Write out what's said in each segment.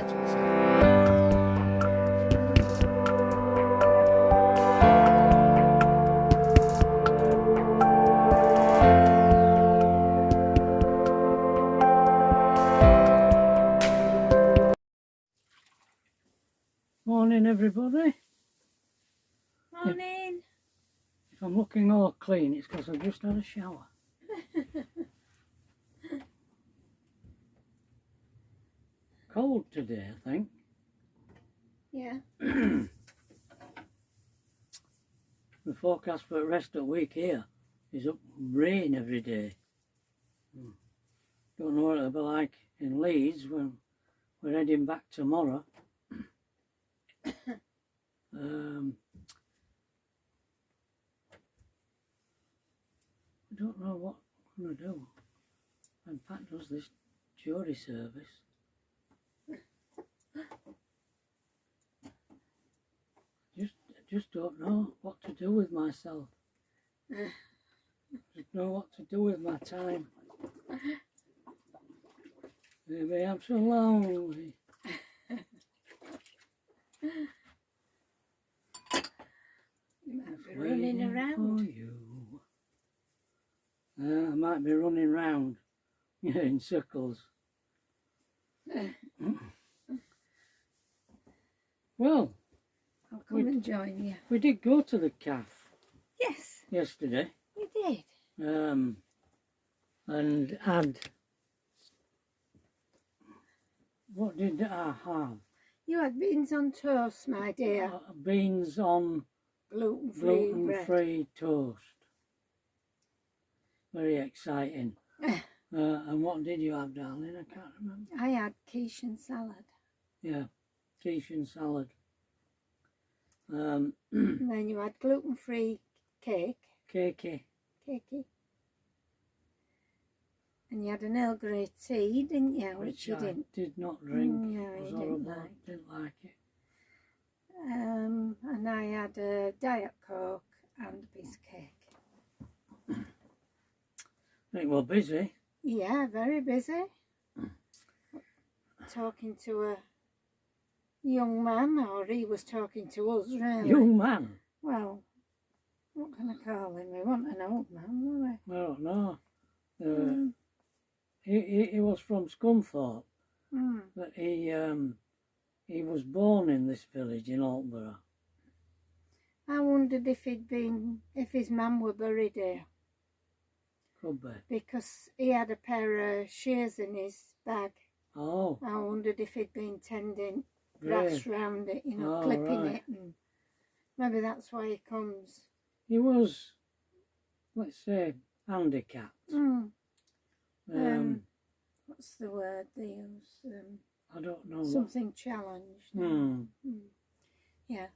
Morning everybody. Morning. If I'm looking all clean, it's because I've just had a shower. Cold today, I think. Yeah. The forecast for the rest of the week here is up rain every day. Don't know what it'll be like in Leeds when we're heading back tomorrow. I don't know what I'm going to do when Pat does this jury service. Just don't know what to do with myself. Just know what to do with my time. Maybe I'm so lonely. You might be running around. For you. I might be running round in circles. Well, I'll come and join you. We did go to the cafe. Yes. Yesterday. You did. And had. What did I have? You had beans on toast, my dear. Beans on gluten-free toast. Very exciting. And what did you have, darling? I can't remember. I had quiche and salad. Yeah, quiche and salad. And then you had gluten-free cake. Cakey. And you had an Earl Grey tea, didn't you? Which you didn't. Did not drink. No, It was you horrible. Didn't like it. And I had a Diet Coke and a piece of cake. I think we're busy. Yeah, very busy. Talking to a young man, or he was talking to us, really. Young man? Well, what can I call him? We want an old man, won't we? I don't know. He was from Scunthorpe, but he was born in this village in Alkborough. I wondered if his mum were buried here. Could be. Because he had a pair of shears in his bag. Oh. I wondered if he'd been tending grass round it, you know, clipping it, and maybe that's why he comes. He was, let's say, handicapped. What's the word they use? I don't know. Something challenged. Yeah.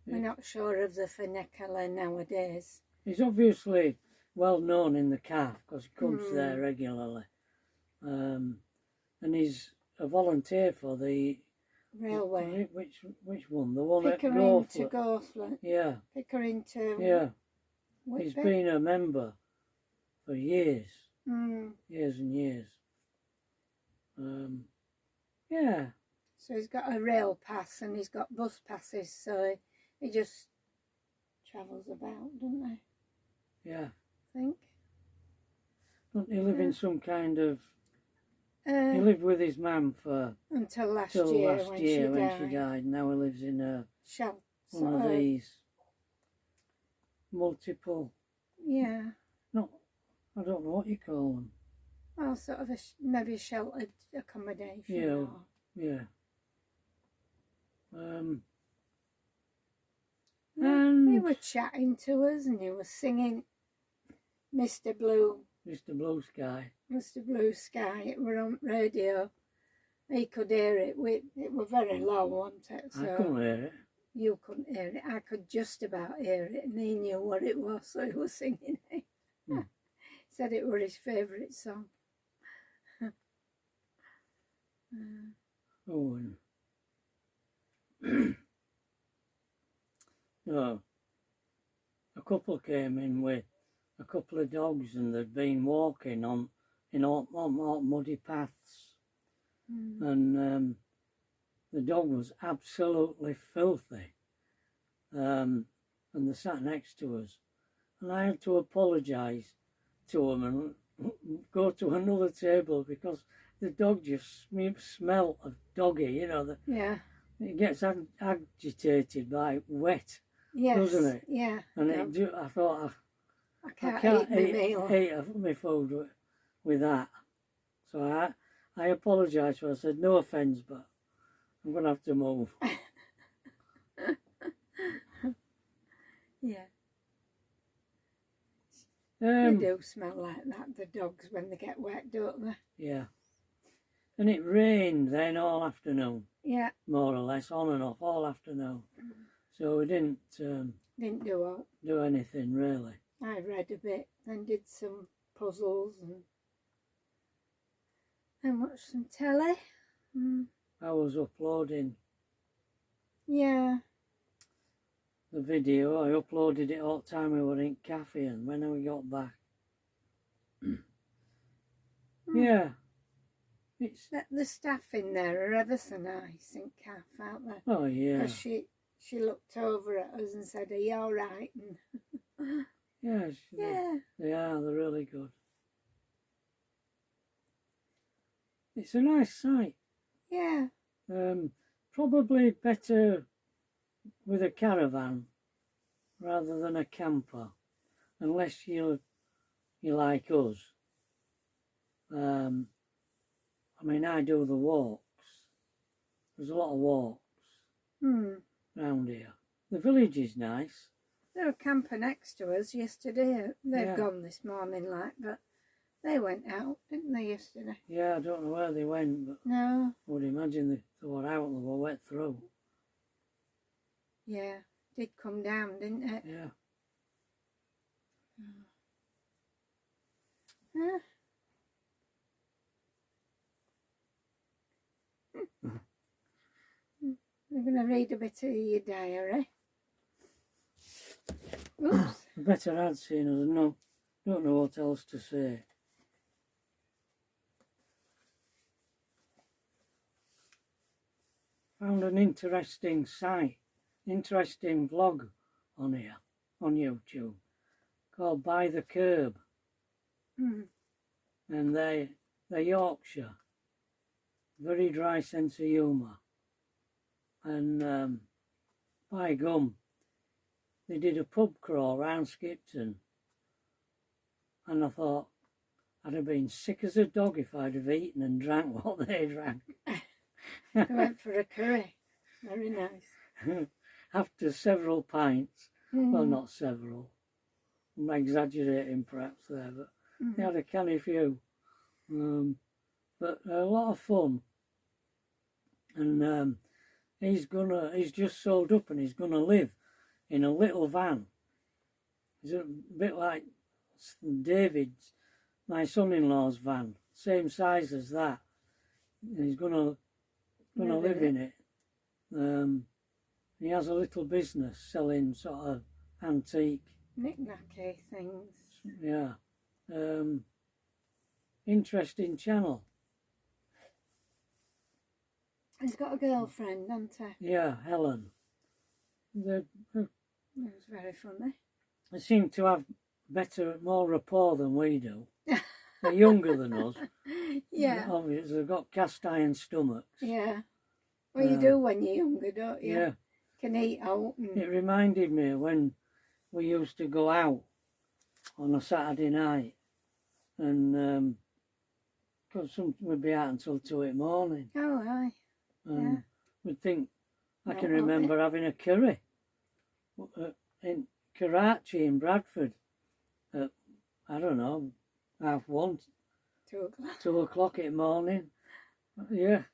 We're not sure of the vernacular nowadays. He's obviously well known in the calf because he comes there regularly. And he's a volunteer for the railway. Which one? The one Pickering at to Gothland. Yeah. Pickering to... Yeah. Whitby? He's been a member for years. Years and years. Yeah. So he's got a rail pass and he's got bus passes, so he just travels about, doesn't he? Yeah. I think. Don't he live in some kind of... he lived with his mum for... Until last year when she died. Now he lives in a... Shuttle. One of these... multiple... Yeah. No, I don't know what you call them. Well, sort of maybe a sheltered accommodation. Yeah. And he was chatting to us and he was singing Mr. Blue Sky. Mr. Blue Sky. It were on radio. He could hear it. It was very low, wasn't it? So I couldn't hear it. You couldn't hear it. I could just about hear it, and he knew what it was, so he was singing it. Said it was his favourite song. No, a couple came in with a couple of dogs, and they'd been walking on muddy paths, and the dog was absolutely filthy. And they sat next to us. And I had to apologise to them and go to another table because the dog just smelt of doggy, you know. Yeah. It gets agitated by wet, Yes. doesn't it? Yeah. And No. I thought, I I can't can't eat my food with that. So I apologised for it. I said, no offence, but I'm going to have to move. Yeah. They do smell like that, the dogs, when they get wet, don't they? Yeah. And it rained then all afternoon. Yeah. More or less, on and off, all afternoon. So we didn't do anything really. I read a bit, then did some puzzles and watched some telly. I was uploading Yeah. the video. I uploaded it all the time we were in cafe and when we got back. Yeah. It's The staff in there are ever so nice in CAF, aren't they? oh yeah. Because she looked over at us and said, "Are you all right?" And Yeah, yeah. they are. They're really good. It's a nice site. Yeah. Probably better with a caravan rather than a camper, unless you like us. I mean, I do the walks. There's a lot of walks round here. The village is nice. There was a camper next to us yesterday. They've Yeah. gone this morning, but they went out, didn't they, yesterday? Yeah, I don't know where they went, but No. I would imagine they were out and they were wet through. Yeah, did come down, didn't it? Yeah. Yeah. We're going to read a bit of your diary. Oops. I better had seen us. Don't know what else to say. Found an interesting vlog on here, on YouTube, called By the Curb. And they're Yorkshire. Very dry sense of humour. And by gum, they did a pub crawl round Skipton. And I thought, I'd have been sick as a dog if I'd have eaten and drank what they drank. They went for a curry. Very nice. After several pints, well, not several, I'm exaggerating perhaps there, but they had a canny few. But a lot of fun. And he's just sold up and he's gonna live in a little van. It's a bit like David's, my son-in-law's van, same size as that. And he's gonna live in it. He has a little business selling sort of antique knick-knacky things. Yeah. Interesting channel. He's got a girlfriend, hasn't he? Yeah, Helen. It was very funny. They seem to have more rapport than we do. They're younger than us. Yeah. Obviously, they've got cast iron stomachs. Yeah. Well, you do when you're younger, don't you? Yeah. Can eat out. And... It reminded me when we used to go out on a Saturday night, and because we'd be out until 2 in the morning. Oh, aye. And we'd think, I can remember having a curry in Karachi in Bradford at, I don't know, 1:30, 2 o'clock in the morning. Yeah.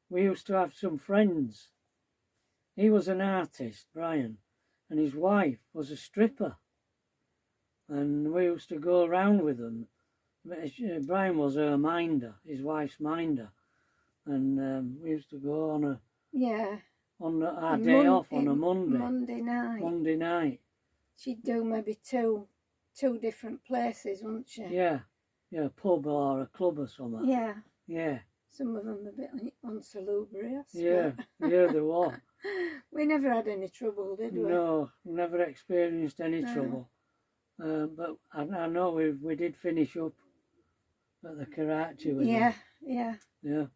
We used to have some friends. He was an artist, Brian, and his wife was a stripper. And we used to go around with them. Brian was her minder, his wife's minder. And we used to go on our day off on a Monday night. She'd do maybe two different places, wouldn't she? Yeah, a pub or a club or something. Yeah. Yeah. Some of them a bit unsalubrious. Yeah, yeah, they were. We never had any trouble, did we? No, never experienced any No. trouble. But I know we did finish up at the Karachi with Yeah, them. yeah.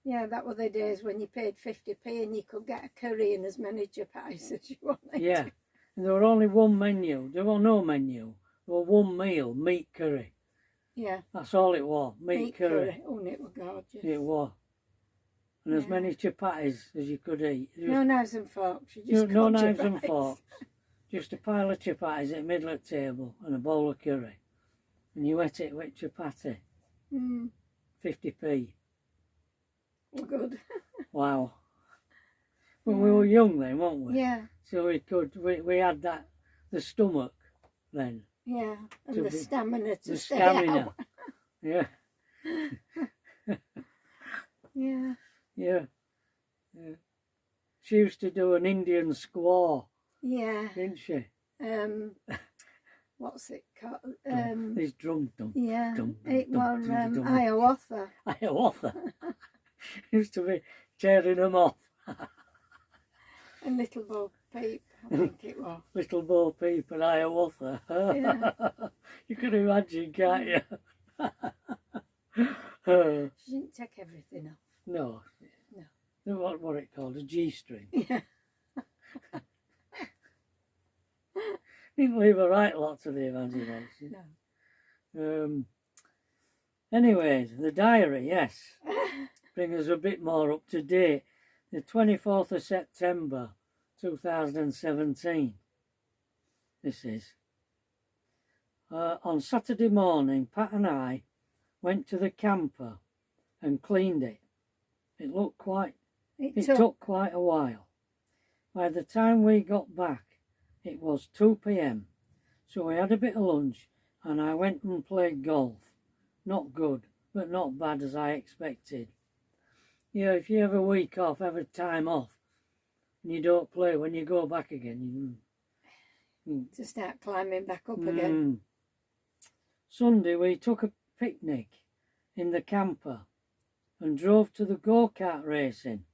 Yeah, That were the days when you paid 50p and you could get a curry and as many chapatis as you wanted. yeah. And there were only one menu. There was no menu. There was one meal, meat curry. Yeah. That's all it was, meat curry. Oh, and it was gorgeous. It was. And as many chapatis as you could eat. No knives and forks. You just no got knives chapatis. and forks. Just a pile of chapatis at the middle of the table and a bowl of curry. And you ate it with chapati. 50p. Well, good. Wow. Well, we were young then, weren't we? Yeah. So we had the stomach then. Yeah. And To the be- stamina to The stay stamina. out. Yeah. Yeah. Yeah. She used to do an Indian squaw, Yeah. didn't she? What's it called? This drum dum. Yeah. dum, It dum, was dum, dum. Hiawatha. Hiawatha. Used to be tearing them off. And Little Bo Peep, I think it was. Little Bo Peep and Hiawatha. Yeah. You can imagine, can't you? She didn't take everything off. No. No. What it called, a G-string. Yeah. Didn't leave a right lot to the imagination. No. Anyways, the diary, yes. Bring us a bit more up to date. The 24th of September 2017. This is. On Saturday morning, Pat and I went to the camper and cleaned it. It took quite a while. By the time we got back, it was 2 p.m. So we had a bit of lunch and I went and played golf. Not good, but not bad as I expected. Yeah, if you have a week off, have a time off, and you don't play, when you go back again, To start climbing back up again. Sunday we took a picnic in the camper and drove to the go-kart racing.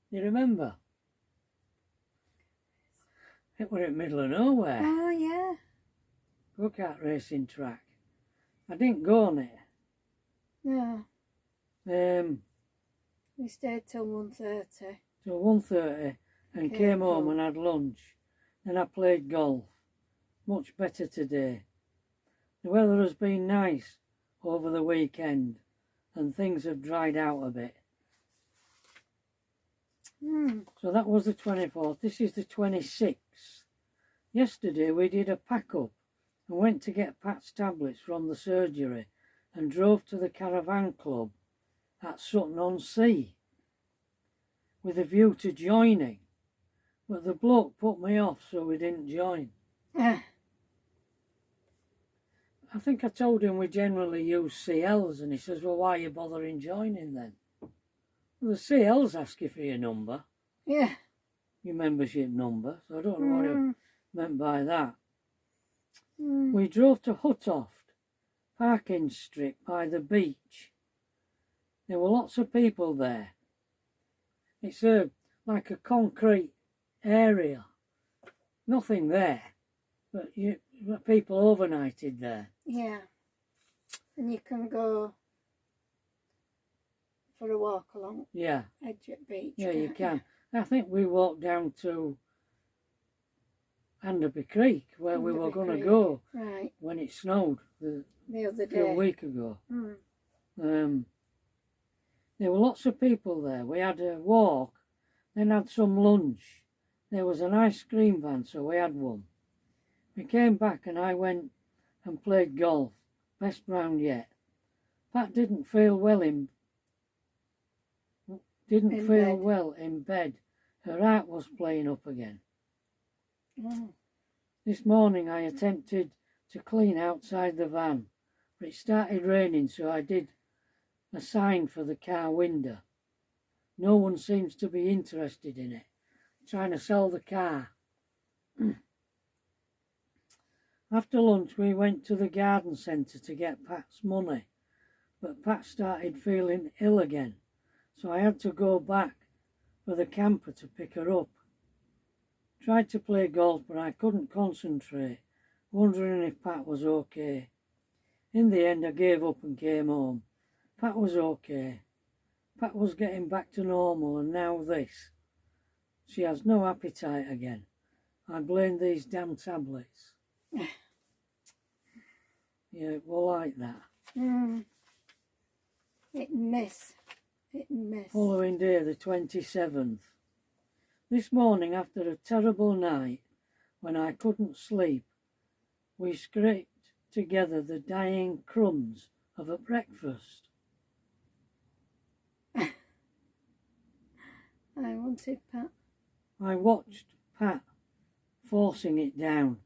You remember? It were in the middle of nowhere. Oh, yeah. Go-kart racing track. I didn't go on it. No. We stayed till 1:30. Till 1:30 and came home and had lunch. Then I played golf. Much better today. The weather has been nice over the weekend and things have dried out a bit. So that was the 24th. This is the 26th. Yesterday we did a pack-up and went to get Pat's tablets from the surgery and drove to the caravan club at Sutton-on-Sea with a view to joining. But the bloke put me off, so we didn't join. I think I told him we generally use CLs, and he says, well, why are you bothering joining then? Well, the CLs ask you for your number. Yeah. Your membership number, so I don't know what he meant by that. We drove to Huttoft, parking strip by the beach. There were lots of people there. It's like a concrete area. Nothing there, but people overnighted there. Yeah. And you can go for a walk along Edgett Beach. Yeah, you can. I think we walked down to Anderby Creek, where we were going to go when it snowed the other day. a week ago. There were lots of people there. We had a walk, then had some lunch. There was an ice cream van, so we had one. We came back and I went and played golf. Best round yet. Pat didn't feel well in bed. Her heart was playing up again. This morning I attempted to clean outside the van, but it started raining, so I did a sign for the car window. No one seems to be interested in it. Trying to sell the car. After lunch we went to the garden centre to get Pat's money. but Pat started feeling ill again, so I had to go back for the camper to pick her up. Tried to play golf, but I couldn't concentrate, wondering if Pat was okay. In the end, I gave up and came home. Pat was okay. Pat was getting back to normal, and now this. She has no appetite again. I blame these damn tablets. Yeah, it was like that. Hit and miss. Hit and miss. Following day, the 27th. This morning, after a terrible night, when I couldn't sleep, we scraped together the dying crumbs of a breakfast. I wanted Pat. I watched Pat forcing it down.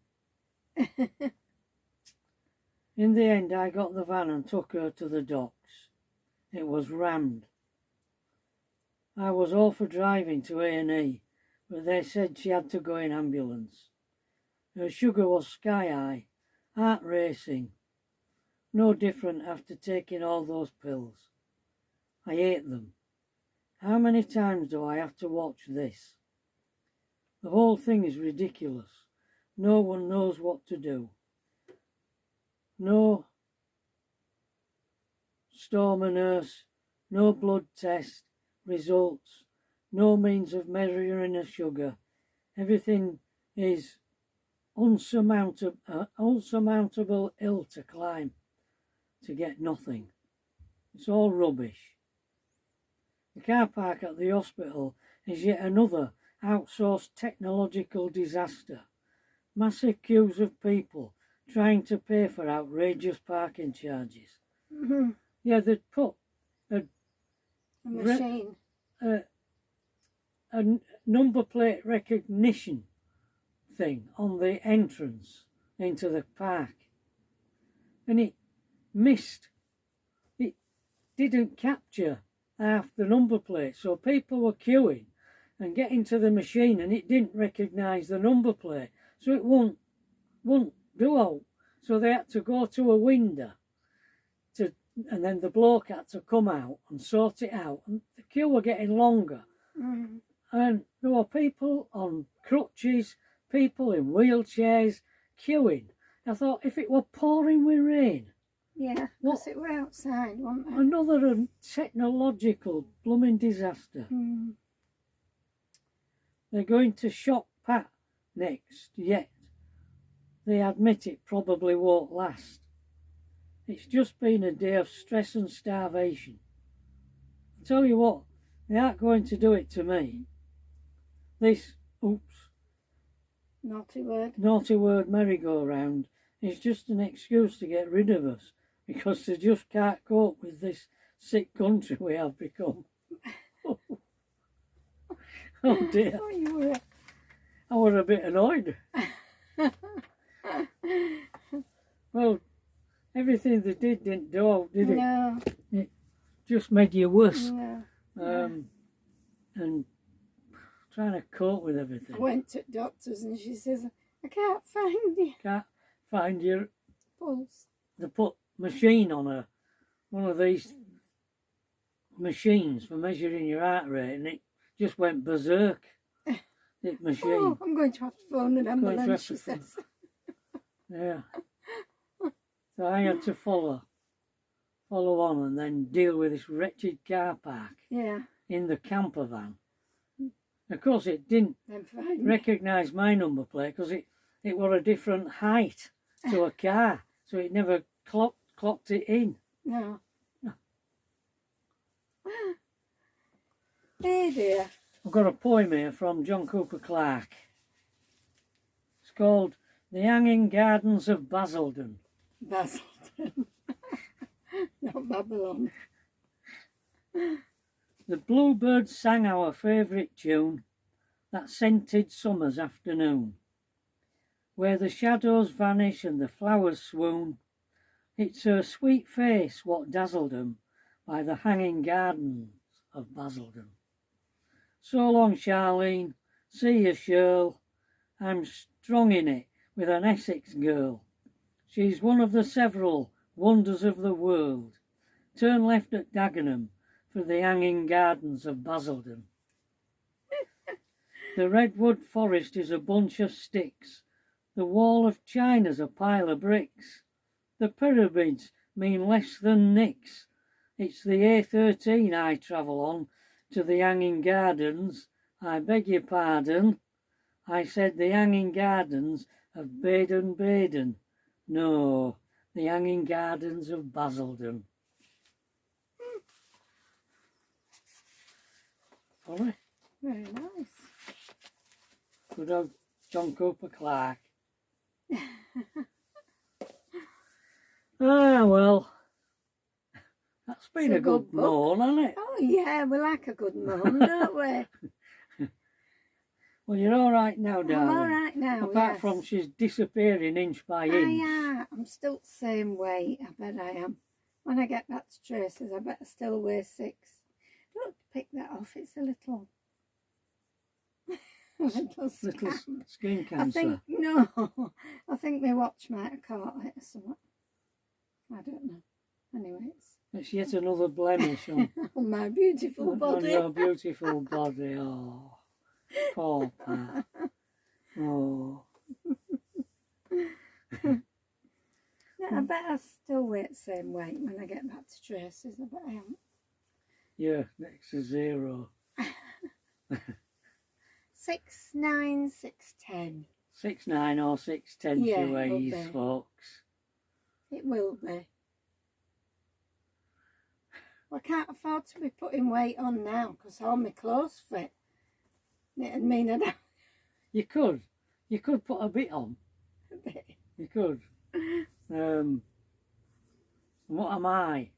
In the end, I got the van and took her to the docks. It was rammed. I was all for driving to A&E, but they said she had to go in ambulance. Her sugar was sky high, heart racing. No different after taking all those pills. I ate them. How many times do I have to watch this? The whole thing is ridiculous. No one knows what to do. No stoma nurse, no blood test, results, no means of measuring her sugar. Everything is unsurmountable hill to climb to get nothing. It's all rubbish. The car park at the hospital is yet another outsourced technological disaster. Massive queues of people trying to pay for outrageous parking charges. Yeah, they'd put a machine. A number plate recognition thing on the entrance into the park, and it missed. It didn't capture half the number plate, so people were queuing and getting to the machine, and it didn't recognise the number plate, so it won't do out. So they had to go to a window and then the bloke had to come out and sort it out, and the queue were getting longer. And there were people on crutches, people in wheelchairs queuing. I thought, if it were pouring with rain. Yeah, because it were outside, wasn't it? Another technological blooming disaster. They're going to shock Pat next, yet they admit it probably won't last. It's just been a day of stress and starvation. I tell you what, they aren't going to do it to me. This, naughty word merry-go-round is just an excuse to get rid of us, because they just can't cope with this sick country we have become. Oh dear. I was a bit annoyed. Well, everything they didn't do, did it? No. It just made you worse. No. And trying to cope with everything. I went to doctors and she says, I can't find you. Can't find your pulse. They put machine on one of these machines for measuring your heart rate, and it just went berserk. That machine. Oh, I'm going to have to phone an ambulance, she says. Yeah. So I had to follow on and then deal with this wretched car park. Yeah. In the camper van. Of course, it didn't recognise my number plate because it were a different height to a car, so it never clocked it in. No. Hey dear. I've got a poem here from John Cooper Clarke. It's called The Hanging Gardens of Basildon. Basildon. Not Babylon. The bluebirds sang our favourite tune that scented summer's afternoon. Where the shadows vanish and the flowers swoon, it's her sweet face what dazzled 'em by the hanging gardens of Basildon. So long, Charlene, see you, Shirl. I'm strong in it with an Essex girl. She's one of the several wonders of the world, Turn left at Dagenham for the hanging gardens of Basildon. The redwood forest is a bunch of sticks. The wall of China's a pile of bricks. The pyramids mean less than nix. It's the A13 I travel on to the hanging gardens. I beg your pardon. I said the hanging gardens of Baden-Baden. No, the hanging gardens of Basildon. Sorry. Very nice. Good old John Cooper Clarke. Well, that's been a good moan, hasn't it? Oh yeah, we like a good moan, don't we? Well, you're all right now, darling. I'm all right now, Apart from she's disappearing inch by inch. I'm still the same weight, I bet I am. When I get back to Tracy's, I bet I still weigh 6. Don't pick that off, it's a little... little skin cancer. I think my watch might have caught it or something. I don't know. Anyway, it's yet another blemish on, on my beautiful body. On your beautiful body. Oh, poor Pat. Oh. I bet I still weigh the same weight when I get back to Tracy's. I bet I am. Yeah, next to 0. 6'9", 6'10". 6'9" or 6'10" Yeah, she weighs, folks. It will be. Well, I can't afford to be putting weight on now because all my clothes fit. It'd mean I don't. You could put a bit on. A bit. You could. What am I? I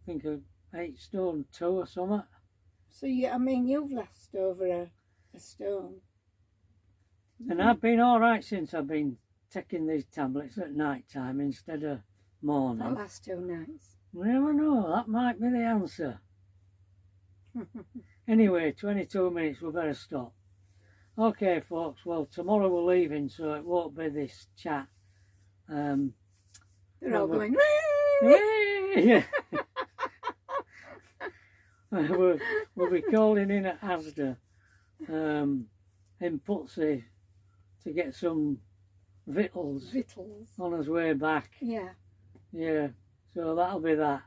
think of 8 stone 2 or something. So you've lost over a stone. And I've been all right since I've been taking these tablets at night time instead of morning. The last 2 nights. You never know, that might be the answer. Anyway, 22 minutes, we better stop. Okay, folks, well, tomorrow we're leaving, so it won't be this chat. They're all going, yeah. we'll be calling in at Asda in Putsey to get some victuals on his way back. Yeah, so that'll be that.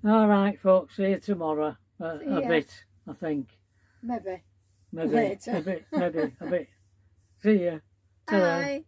All right, folks, see you tomorrow. A bit, I think. Maybe. Maybe. Later. A bit. See ya. Ta-ra. Bye.